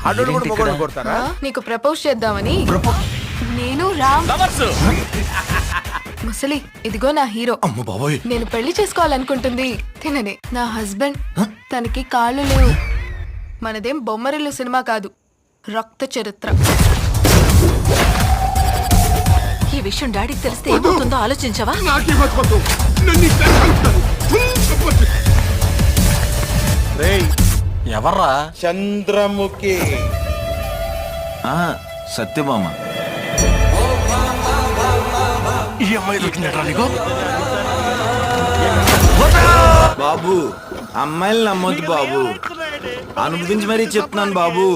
అల్లుడు కూడా మొగోడు కొడతారా? నీకు ప్రపోజ్ చేద్దామని నేను రామ్ ముసలి ఇదిగో నా హీరో. అమ్మ బాబోయ్, నేను పెళ్లి చేసుకోవాలనుకుంటుంది తిననే. నా హస్బెండ్ తనకి కాళ్ళు లేవు. మనదేం బొమ్మరిల్లు సినిమా కాదు, రక్త చరిత్ర. ఈ విషయం డాడీకి తెలిస్తే ఏమవుతుందో ఆలోచించావా? ఎవర్రా? చంద్రముఖి. సత్యభామ. ఈ అమ్మాయి దొరికిందట్రా నీకు? బాబు, అమ్మాయిలు నమ్మొద్దు బాబు, అనుభవించి మరీ చెప్తున్నాను బాబు.